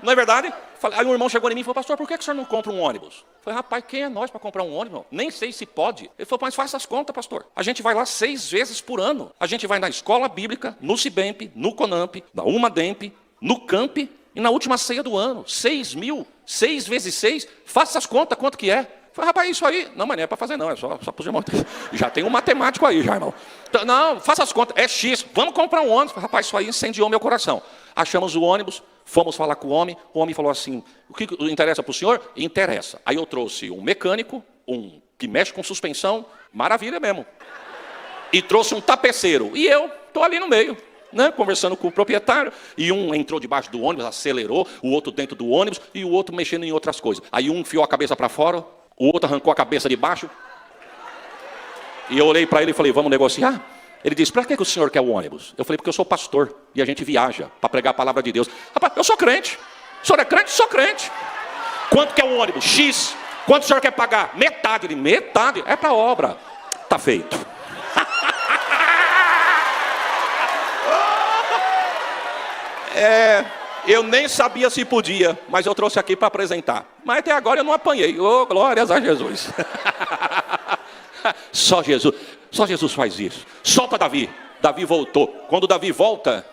Não é verdade? Aí um irmão chegou em mim e falou, pastor, por que o senhor não compra um ônibus? Eu falei, rapaz, quem é nós para comprar um ônibus? Nem sei se pode. Ele falou, mas faça as contas, pastor. A gente vai lá 6 vezes por ano. A gente vai na escola bíblica, no Cibemp, no Conamp, na Umademp, no Camp e na última ceia do ano. 6 mil, 6 vezes 6, faça as contas, quanto que é? Eu falei, rapaz, isso aí... Não, mas não é para fazer não, é só para os irmãos. Já tem um matemático aí, já, irmão. Então, não, faça as contas, é X, vamos comprar um ônibus. Rapaz, isso aí incendiou meu coração. Achamos o ônibus, fomos falar com o homem falou assim, o que interessa para o senhor? Interessa. Aí eu trouxe um mecânico, um que mexe com suspensão, maravilha mesmo. E trouxe um tapeceiro, e eu estou ali no meio. Né, conversando com o proprietário, e um entrou debaixo do ônibus, acelerou, o outro dentro do ônibus, e o outro mexendo em outras coisas. Aí um enfiou a cabeça para fora, o outro arrancou a cabeça de baixo, e eu olhei para ele e falei, vamos negociar? Ele disse, para que o senhor quer o ônibus? Eu falei, porque eu sou pastor, e a gente viaja para pregar a palavra de Deus. Rapaz, eu sou crente. O senhor é crente? Sou crente. Quanto que é o ônibus? X. Quanto o senhor quer pagar? Metade. Ele, metade? É para obra. Está feito. Eu nem sabia se podia, mas eu trouxe aqui para apresentar. Mas até agora eu não apanhei. Oh, glórias a Jesus. Só Jesus faz isso. Solta Davi. Davi voltou. Quando Davi volta,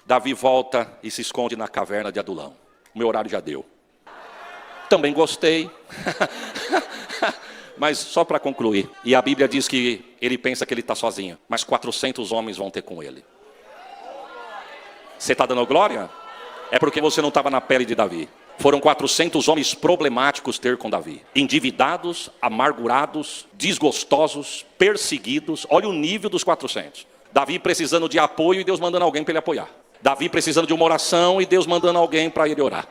Davi volta e se esconde na caverna de Adulão. O meu horário já deu. Também gostei. Mas só para concluir. E a Bíblia diz que ele pensa que ele está sozinho, mas 400 homens vão ter com ele. Você está dando glória? É porque você não estava na pele de Davi. Foram 400 homens problemáticos ter com Davi. Endividados, amargurados, desgostosos, perseguidos. Olha o nível dos 400. Davi precisando de apoio e Deus mandando alguém para ele apoiar. Davi precisando de uma oração e Deus mandando alguém para ele orar.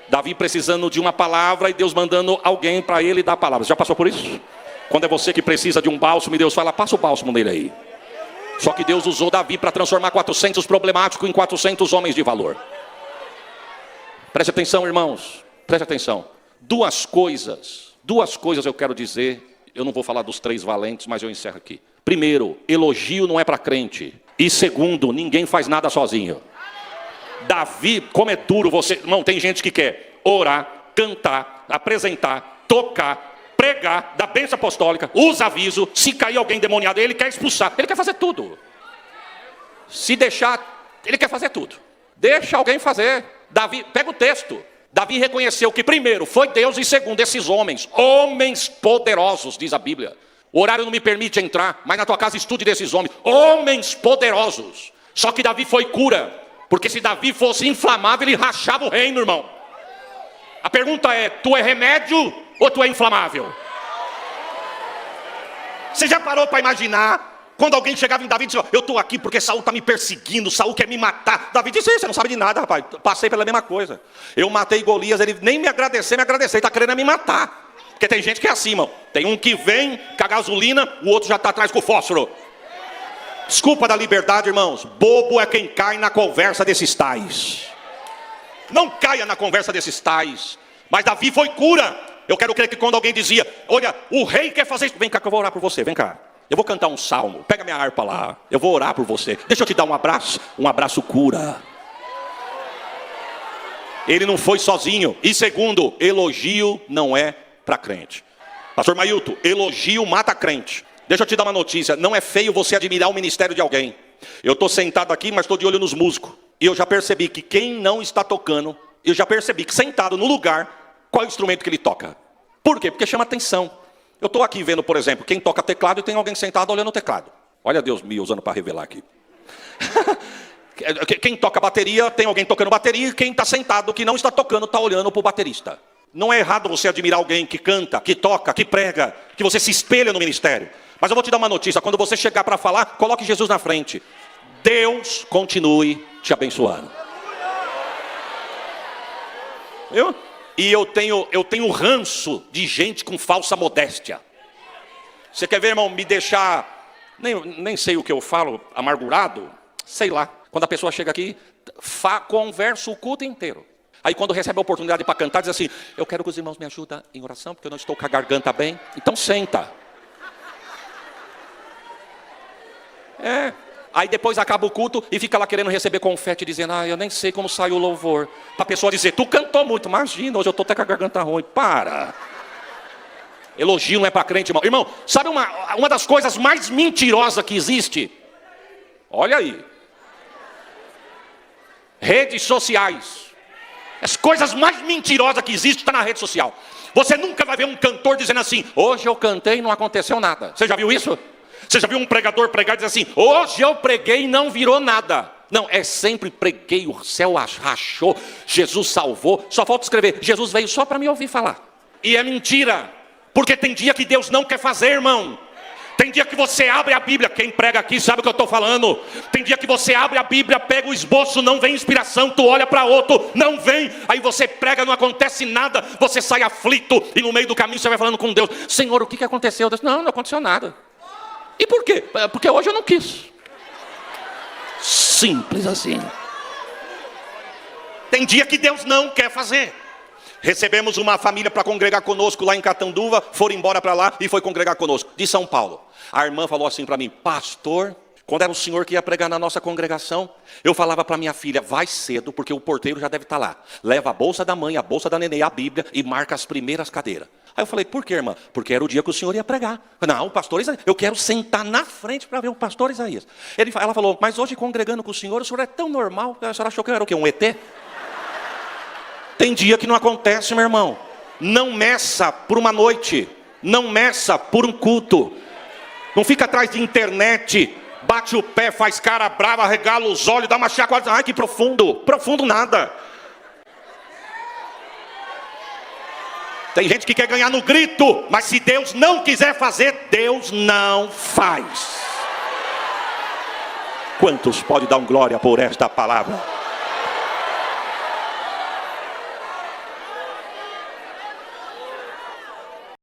Davi precisando de uma palavra e Deus mandando alguém para ele dar a palavra. Já passou por isso? Quando é você que precisa de um bálsamo e Deus fala, passa o bálsamo nele aí. Só que Deus usou Davi para transformar 400 problemáticos em 400 homens de valor. Preste atenção, irmãos. Preste atenção. Duas coisas eu quero dizer. Eu não vou falar dos 3 valentes, mas eu encerro aqui. Primeiro, elogio não é para crente. E segundo, ninguém faz nada sozinho. Davi, como é duro você... Irmão, tem gente que quer orar, cantar, apresentar, tocar, pregar, dar bênção apostólica, usa aviso, se cair alguém demoniado, ele quer expulsar, ele quer fazer tudo. Se deixar, ele quer fazer tudo. Deixa alguém fazer. Davi, pega o texto. Davi reconheceu que primeiro foi Deus e segundo esses homens poderosos, diz a Bíblia. O horário não me permite entrar, mas na tua casa estude desses homens, homens poderosos. Só que Davi foi cura, porque se Davi fosse inflamável, ele rachava o reino, irmão. A pergunta é, tu é remédio ou tu é inflamável? Você já parou para imaginar Quando alguém chegava em Davi e dizia, eu estou aqui porque Saul está me perseguindo, Saul quer me matar. Davi disse, você não sabe de nada, rapaz, passei pela mesma coisa. Eu matei Golias, ele nem me agradeceu, ele está querendo me matar. Porque tem gente que é assim, irmão. Tem um que vem com a gasolina, o outro já está atrás com o fósforo. Desculpa da liberdade, irmãos. Bobo é quem cai na conversa desses tais. Não caia na conversa desses tais. Mas Davi foi cura. Eu quero crer que quando alguém dizia, olha, o rei quer fazer isso. Vem cá que eu vou orar por você, vem cá. Eu vou cantar um salmo, pega minha harpa lá. Eu vou orar por você. Deixa eu te dar um abraço cura. Ele não foi sozinho. E segundo, elogio não é para crente. Pastor Mailton, elogio mata crente. Deixa eu te dar uma notícia, não é feio você admirar o ministério de alguém. Eu estou sentado aqui, mas estou de olho nos músicos. E eu já percebi que quem não está tocando, eu já percebi que sentado no lugar, qual é o instrumento que ele toca? Por quê? Porque chama atenção. Eu estou aqui vendo, por exemplo, quem toca teclado e tem alguém sentado olhando o teclado. Olha Deus me usando para revelar aqui. Quem toca bateria, tem alguém tocando bateria, e quem está sentado, que não está tocando, está olhando para o baterista. Não é errado você admirar alguém que canta, que toca, que prega, que você se espelha no ministério. Mas eu vou te dar uma notícia, quando você chegar para falar, coloque Jesus na frente. Deus continue te abençoando. Viu? E eu tenho ranço de gente com falsa modéstia. Você quer ver, irmão, me deixar, nem sei o que eu falo, amargurado? Sei lá. Quando a pessoa chega aqui, conversa o culto inteiro. Aí quando recebe a oportunidade para cantar, diz assim, eu quero que os irmãos me ajudem em oração, porque eu não estou com a garganta bem. Então senta. Aí depois acaba o culto e fica lá querendo receber confete, dizendo, eu nem sei como saiu o louvor. Para a pessoa dizer, tu cantou muito, imagina, hoje eu estou até com a garganta ruim. Para. Elogio não é para crente, irmão. Irmão, sabe uma das coisas mais mentirosas que existe? Olha aí. Redes sociais. As coisas mais mentirosas que existem estão na rede social. Você nunca vai ver um cantor dizendo assim, hoje eu cantei e não aconteceu nada. Você já viu isso? Você já viu um pregador pregar e dizer assim, hoje eu preguei e não virou nada. Não, é sempre preguei, o céu rachou, Jesus salvou. Só falta escrever, Jesus veio só para me ouvir falar. E é mentira, porque tem dia que Deus não quer fazer, irmão. Tem dia que você abre a Bíblia, quem prega aqui sabe o que eu estou falando. Tem dia que você abre a Bíblia, pega o esboço, não vem inspiração, tu olha para outro, não vem. Aí você prega, não acontece nada, você sai aflito e no meio do caminho você vai falando com Deus, Senhor, o que aconteceu? Deus, não aconteceu nada. E por quê? Porque hoje eu não quis. Simples assim. Tem dia que Deus não quer fazer. Recebemos uma família para congregar conosco lá em Catanduva, foram embora para lá e foi congregar conosco, de São Paulo. A irmã falou assim para mim, pastor, quando era o senhor que ia pregar na nossa congregação, eu falava para minha filha, vai cedo, porque o porteiro já deve estar lá. Leva a bolsa da mãe, a bolsa da neném, a Bíblia e marca as primeiras cadeiras. Aí eu falei, por quê, irmã? Porque era o dia que o senhor ia pregar. Não, o pastor Isaías, eu quero sentar na frente para ver o pastor Isaías. Ela falou, mas hoje congregando com o senhor é tão normal, a senhora achou que eu era o quê, um ET? Tem dia que não acontece, meu irmão. Não meça por uma noite, não meça por um culto. Não fica atrás de internet, bate o pé, faz cara brava, regala os olhos, dá uma chacoalhada, ai que profundo, profundo nada. Tem gente que quer ganhar no grito, mas se Deus não quiser fazer, Deus não faz. Quantos podem dar um glória por esta palavra?